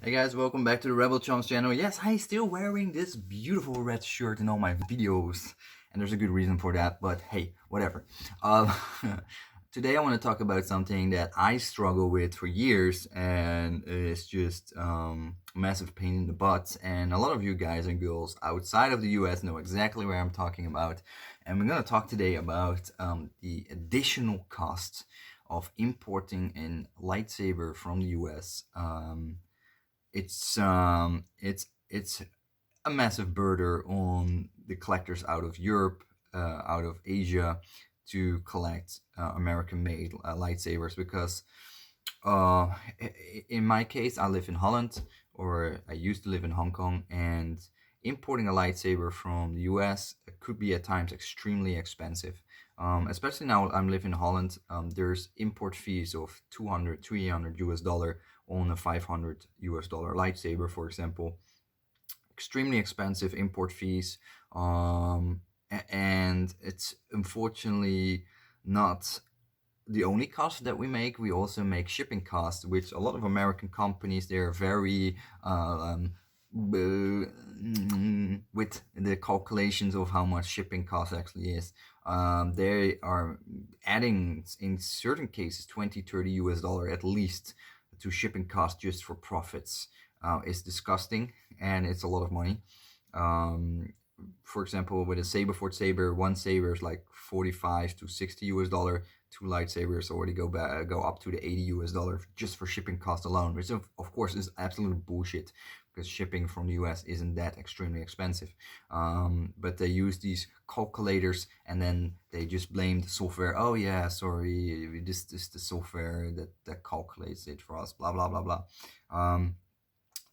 Hey guys, welcome back to the Rebel Chums channel. Yes, I'm still wearing this beautiful red shirt in all my videos, and there's a good reason for that, but hey, whatever. Um, Today I want to talk about something that I struggle with for years, and it's just a massive pain in the butt, and a lot of you guys and girls outside of the US know exactly where I'm talking about, and we're going to talk today about the additional cost of importing a lightsaber from the US. It's a massive burden on the collectors out of Europe, out of Asia, to collect American-made lightsabers because uh, in my case, I live in Holland, or I used to live in Hong Kong, and importing a lightsaber from the US could be at times extremely expensive. Especially now I'm living in Holland, there's import fees of 200, 300 US dollar on a 500 US dollar lightsaber, for example. Extremely expensive import fees, and it's unfortunately not the only cost that we make. We also make shipping costs, which a lot of American companies, they're very with the calculations of how much shipping cost actually is. They are adding in certain cases 20, 30 US dollar at least to shipping costs just for profits. It's disgusting, and it's a lot of money. um, for example, with a saber, one saber is like 45 to 60 US dollar. Two lightsabers already go up to the 80 US dollar just for shipping cost alone, which of course is absolute bullshit, because shipping from the US isn't that extremely expensive. But they use these calculators, and then they just blame the software. Oh yeah, sorry, this is the software that calculates it for us, blah blah blah blah.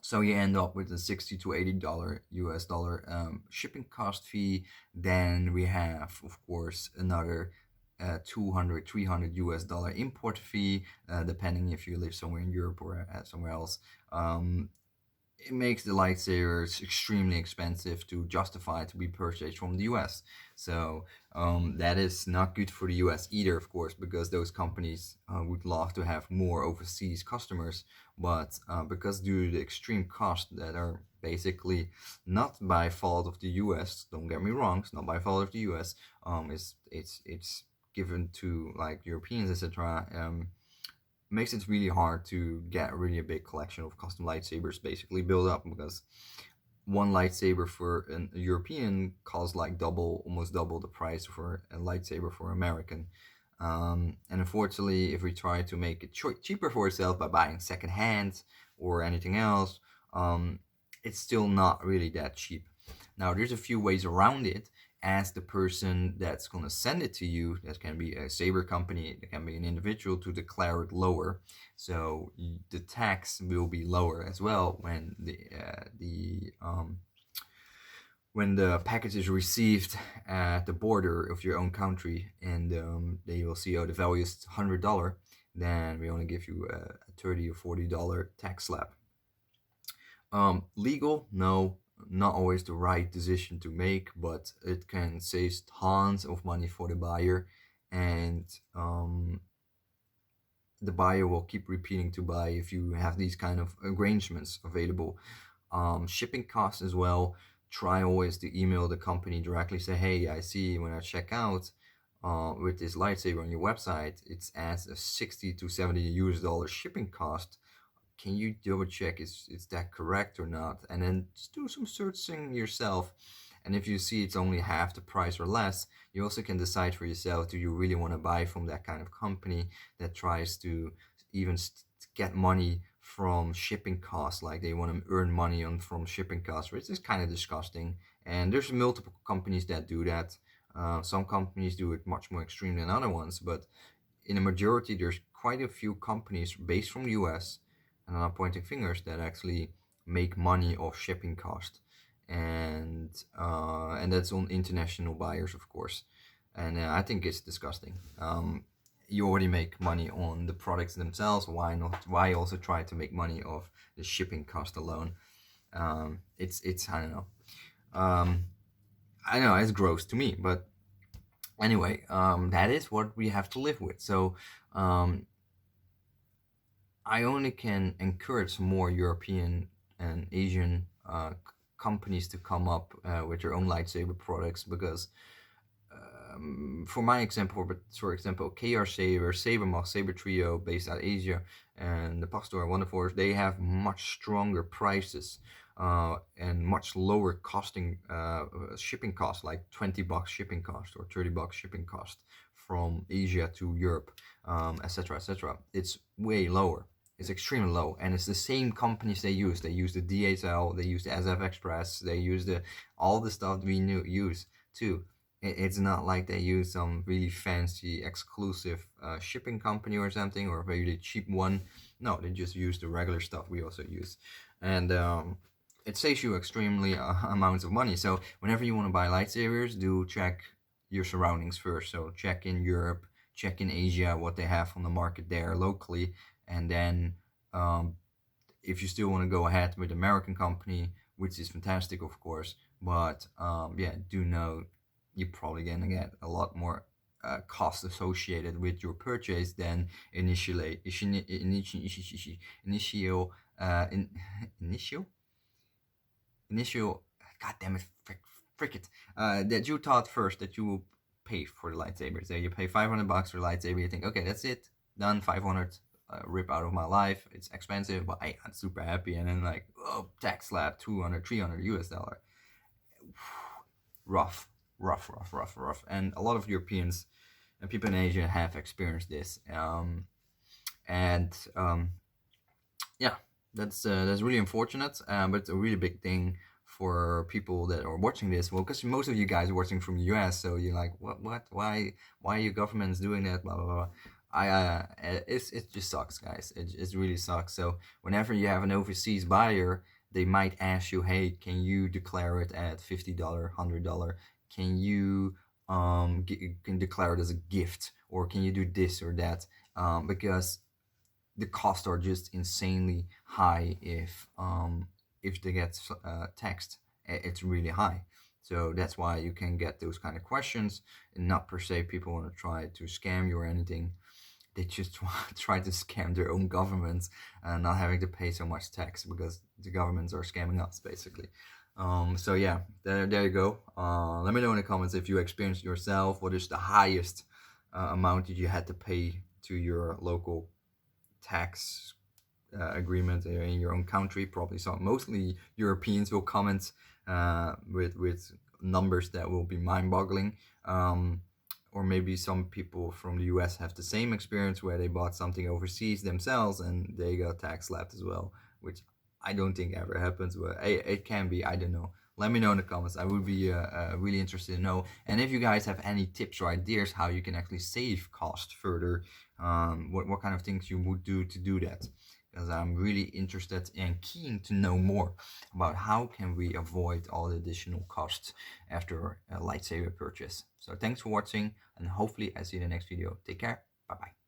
So you end up with a 60 to $80 US dollar shipping cost fee. Then we have, of course, another 200, 300 US dollar import fee, depending if you live somewhere in Europe or somewhere else. It makes the lightsabers extremely expensive to justify to be purchased from the US. So that is not good for the US either, of course, because those companies would love to have more overseas customers. But because due to the extreme costs that are basically not by fault of the US, don't get me wrong, it's not by fault of the US, it's given to like Europeans, etc. Makes it really hard to get really a big collection of custom lightsabers basically built up, because one lightsaber for a European costs like double, almost double the price for a lightsaber for American. And unfortunately, if we try to make it cheaper for ourselves by buying secondhand or anything else, um, it's still not really that cheap. Now, there's a few ways around it. Ask the person that's going to send it to you, that can be a saber company, that can be an individual, to declare it lower. So the tax will be lower as well when the package is received at the border of your own country, and they will see, oh, the value is $100, then we only give you a $30 or $40 tax slab. Legal? No, not always the right decision to make, but it can save tons of money for the buyer, and the buyer will keep repeating to buy if you have these kind of arrangements available. Shipping costs as well. Try always to email the company directly. Say, hey, I see when I check out with this lightsaber on your website, it's as a 60 to 70 US dollar shipping cost. Can you double check is that correct or not? And then just do some searching yourself. And if you see it's only half the price or less, you also can decide for yourself, do you really want to buy from that kind of company that tries to even get money from shipping costs, like they want to earn money on from shipping costs, which is kind of disgusting. And there's multiple companies that do that. Some companies do it much more extreme than other ones, but in a majority, there's quite a few companies based from the US, and I'm not pointing fingers, that actually make money off shipping cost, and that's on international buyers, of course. And I think it's disgusting. You already make money on the products themselves. Why not? Why also try to make money off the shipping cost alone? It's I don't know. Um, I know it's gross to me, but anyway, that is what we have to live with. So um, I only can encourage more European and Asian companies to come up with their own lightsaber products, because for my example, but for example, KR Saber, Sabermoth, Saber Trio, based out of Asia, and the Pastor Wonderforce, they have much stronger prices and much lower costing shipping costs, like $20 shipping cost or $30 shipping cost from Asia to Europe, etc., etc. It's way lower. It's extremely low, and it's the same companies they use. They use the DHL, they use the SF Express, they use the all the stuff we use too. It's not like they use some really fancy exclusive shipping company or something, or a really cheap one. No, they just use the regular stuff we also use, and it saves you extremely amounts of money. So whenever you want to buy lightsabers, do check your surroundings first. So check in Europe, check in Asia what they have on the market there locally, and then um, if you still want to go ahead with American company, which is fantastic, of course, but yeah, do know you're probably gonna get a lot more cost associated with your purchase than initial initial initial. God damn it, frick it. That you thought first that you will pay for the lightsaber. So you pay $500 for the lightsaber. You think, okay, that's it, done. 500. Rip out of my life. It's expensive, but I'm super happy. And then like, oh, tax slap, 200, 300 US dollar. Rough, rough. And a lot of Europeans and people in Asia have experienced this. And yeah, that's really unfortunate. But it's a really big thing for people that are watching this. Well, because most of you guys are watching from the US, so you're like, what, why are your governments doing that? Blah blah blah. It just sucks, guys. It really sucks. So whenever you have an overseas buyer, they might ask you, hey, can you declare it at $50, $100? Can you can declare it as a gift, or can you do this or that? Because the costs are just insanely high if they get taxed. It's really high. So that's why you can get those kind of questions, and not per se people want to try to scam you or anything. They just try to scam their own governments and not having to pay so much tax, because the governments are scamming us basically. So yeah, there you go. Let me know in the comments if you experienced yourself. What is the highest amount that you had to pay to your local tax agreement in your own country? Probably some, mostly Europeans will comment with numbers that will be mind-boggling. Or maybe some people from the US have the same experience where they bought something overseas themselves and they got tax slapped as well, which I don't think ever happens, but it can be. I don't know. Let me know in the comments. I would be really interested to know. And if you guys have any tips or ideas how you can actually save cost further, what kind of things you would do to do that, because I'm really interested and keen to know more about how can we avoid all the additional costs after a lightsaber purchase. So thanks for watching, and hopefully I see you in the next video. Take care. Bye bye.